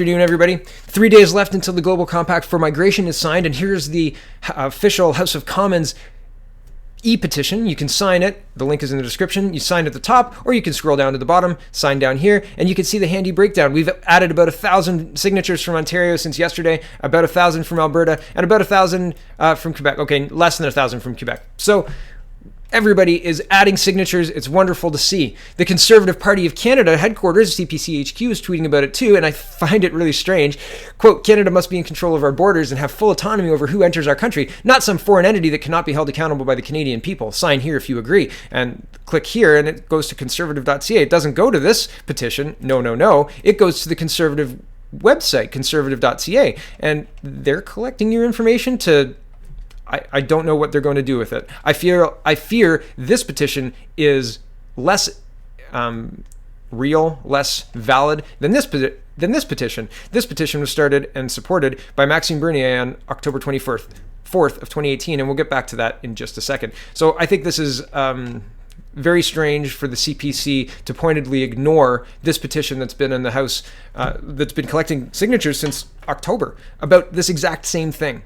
Afternoon, everybody. 3 days left until the Global Compact for Migration is signed, and here's the official House of Commons e-petition. You can sign it. The link is in the description. You sign at the top, or you can scroll down to the bottom, sign down here, and you can see the handy breakdown. We've added about 1,000 signatures from Ontario since yesterday, about 1,000 from Alberta, and about 1,000 from Quebec. Okay, less than 1,000 from Quebec. So everybody is adding signatures. It's wonderful to see. The Conservative Party of Canada headquarters, CPC HQ, is tweeting about it too, and I find it really strange. Quote, Canada must be in control of our borders and have full autonomy over who enters our country, not some foreign entity that cannot be held accountable by the Canadian people. Sign here if you agree. And click here, and it goes to conservative.ca. It doesn't go to this petition. No. It goes to the Conservative website, conservative.ca, and they're collecting your information to... I don't know what they're going to do with it. I fear this petition is less real, less valid than this petition. This petition was started and supported by Maxime Bernier on October 4th of 2018, and we'll get back to that in just a second. So I think this is very strange for the CPC to pointedly ignore this petition that's been in the House, that's been collecting signatures since October about this exact same thing.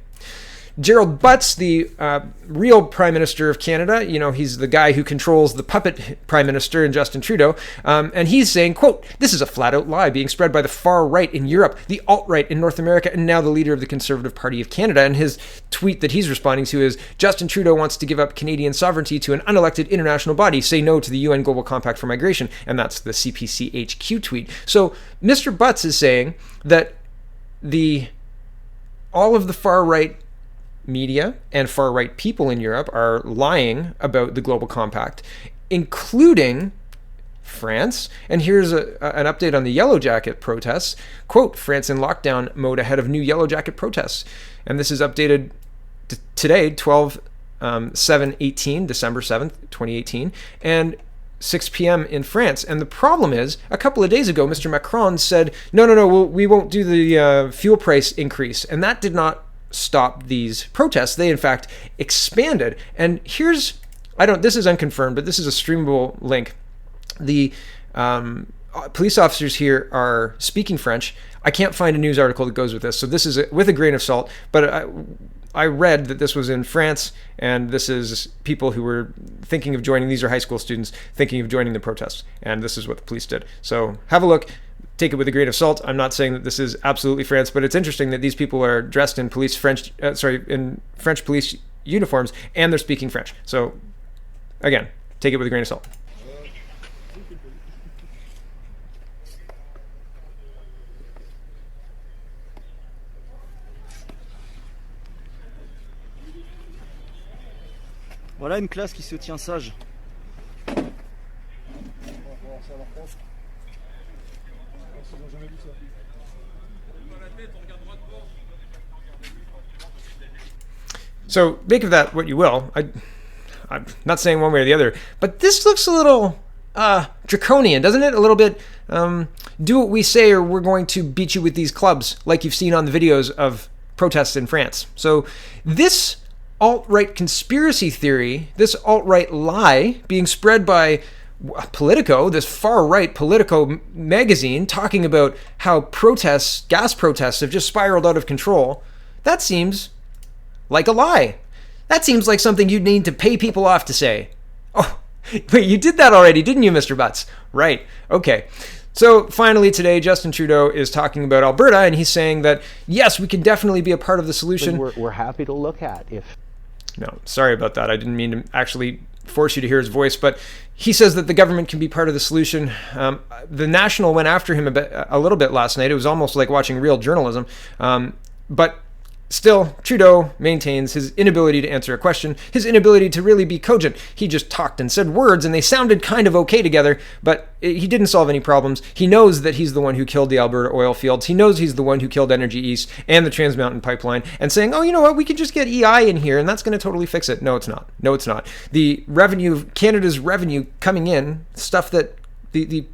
Gerald Butts, the real Prime Minister of Canada, he's the guy who controls the puppet Prime Minister in Justin Trudeau, and he's saying, quote, this is a flat-out lie being spread by the far right in Europe, the alt-right in North America, and now the leader of the Conservative Party of Canada. And his tweet that he's responding to is, Justin Trudeau wants to give up Canadian sovereignty to an unelected international body, say no to the UN Global Compact for Migration, and that's the CPC HQ tweet. So Mr. Butts is saying that all of the far-right media and far-right people in Europe are lying about the Global Compact, including France. And here's an update on the Yellow Jacket protests. Quote, France in lockdown mode ahead of new Yellow Jacket protests. And this is updated today, 12/7/18, December 7th, 2018, and 6 p.m. in France. And the problem is, a couple of days ago, Mr. Macron said, no, we won't do the fuel price increase. And that did not stop these protests. They in fact expanded. And here's, this is unconfirmed, but this is a streamable link. The police officers here are speaking French. I can't find a news article that goes with this, so this is with a grain of salt, but I read that this was in France, and this is people who were thinking of joining. These are high school students thinking of joining the protests, and this is what the police did. So have a look. Take it with a grain of salt. I'm not saying that this is absolutely France, but it's interesting that these people are dressed in in French police uniforms, and they're speaking French. So, again, take it with a grain of salt. Voilà une classe qui se tient sage. So make of that what you will. I'm not saying one way or the other, but this looks a little draconian, doesn't it? A little bit, do what we say or we're going to beat you with these clubs, like you've seen on the videos of protests in France. So this alt-right conspiracy theory, this alt-right lie being spread by Politico, this far-right Politico magazine, talking about how gas protests have just spiraled out of control, that seems like a lie. That seems like something you'd need to pay people off to say. Oh, wait, you did that already, didn't you, Mr. Butts? Right, okay. So finally today, Justin Trudeau is talking about Alberta, and he's saying that, yes, we can definitely be a part of the solution. We're happy to look at if... No, sorry about that. I didn't mean to actually force you to hear his voice, but he says that the government can be part of the solution. The National went after him a little bit last night. It was almost like watching real journalism. But still, Trudeau maintains his inability to answer a question, his inability to really be cogent. He just talked and said words, and they sounded kind of okay together, but he didn't solve any problems. He knows that he's the one who killed the Alberta oil fields. He knows he's the one who killed Energy East and the Trans Mountain Pipeline, and saying, oh, you know what, we could just get EI in here, and that's going to totally fix it. No, it's not. No, it's not. The revenue, Canada's revenue coming in, stuff that the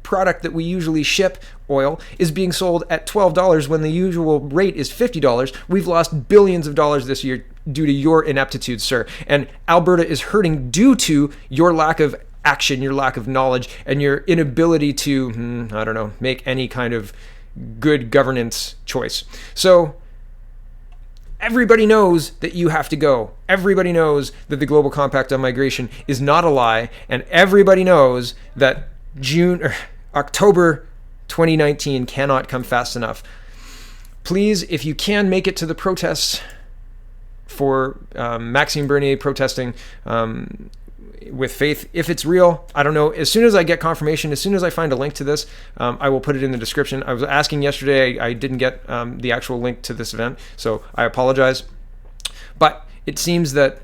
product that we usually ship, oil, is being sold at $12 when the usual rate is $50. We've lost billions of dollars this year due to your ineptitude, sir. And Alberta is hurting due to your lack of action, your lack of knowledge, and your inability to, make any kind of good governance choice. So everybody knows that you have to go. Everybody knows that the Global Compact on Migration is not a lie, and everybody knows that October 2019 cannot come fast enough. Please, if you can make it to the protests for Maxime Bernier protesting with faith, if it's real, I don't know. As soon as I get confirmation, as soon as I find a link to this, I will put it in the description. I was asking yesterday, I didn't get the actual link to this event, so I apologize. But it seems that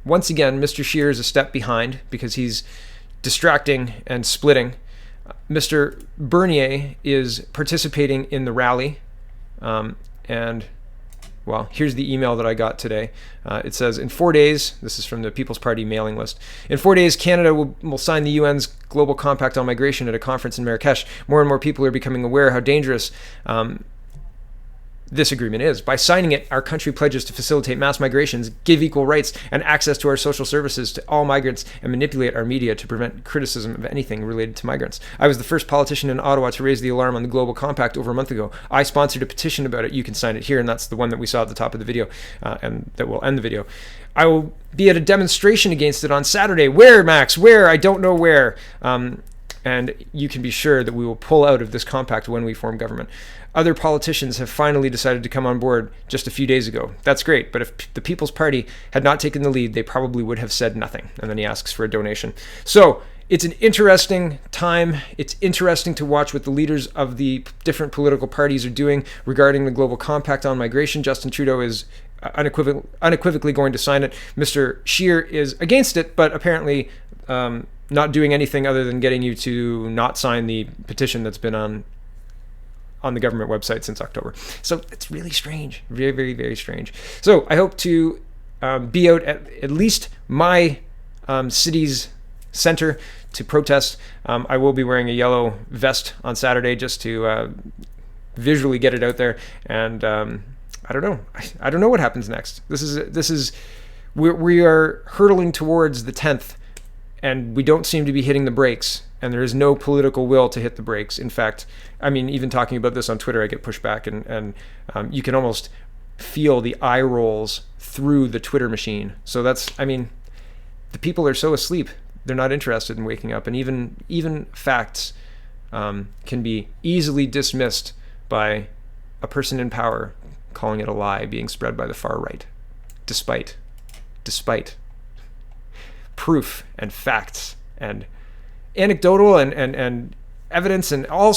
once again, Mr. Scheer is a step behind because he's distracting and splitting. Mr. Bernier is participating in the rally, and well, here's the email that I got today. It says, in 4 days, this is from the People's Party mailing list, in 4 days, Canada will sign the UN's Global Compact on Migration at a conference in Marrakesh. More and more people are becoming aware how dangerous this agreement is. By signing it, our country pledges to facilitate mass migrations, give equal rights and access to our social services to all migrants, and manipulate our media to prevent criticism of anything related to migrants. I was the first politician in Ottawa to raise the alarm on the Global Compact over a month ago. I sponsored a petition about it. You can sign it here, and that's the one that we saw at the top of the video, and that will end the video. I will be at a demonstration against it on Saturday. Where, Max? Where? I don't know where. And you can be sure that we will pull out of this compact when we form government. Other politicians have finally decided to come on board just a few days ago. That's great, but if the People's Party had not taken the lead, they probably would have said nothing. And then he asks for a donation. So it's an interesting time. It's interesting to watch what the leaders of the different political parties are doing regarding the Global Compact on Migration. Justin Trudeau is unequivocally going to sign it. Mr. Scheer is against it, but apparently not doing anything other than getting you to not sign the petition that's been on the government website since October. So it's really strange. Very, very, very strange. So I hope to be out at least my city's center to protest. I will be wearing a yellow vest on Saturday just to visually get it out there. And I don't know. I don't know what happens next. We are hurtling towards the 10th, and we don't seem to be hitting the brakes. And there is no political will to hit the brakes. In fact, I mean, even talking about this on Twitter, I get pushback, and you can almost feel the eye rolls through the Twitter machine. So the people are so asleep, they're not interested in waking up. And even facts can be easily dismissed by a person in power calling it a lie being spread by the far right, despite proof and facts and anecdotal and evidence and all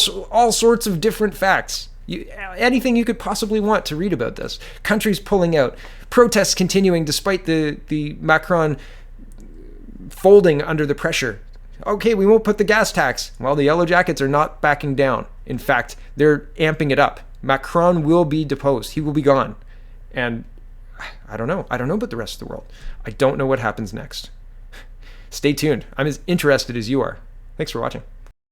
sorts of different facts. Anything you could possibly want to read about this. Countries pulling out, protests continuing despite the Macron folding under the pressure. Okay, we won't put the gas tax. Well, the Yellow Jackets are not backing down. In fact, they're amping it up. Macron will be deposed. He will be gone. And I don't know. I don't know about the rest of the world. I don't know what happens next. Stay tuned. I'm as interested as you are. Thanks for watching.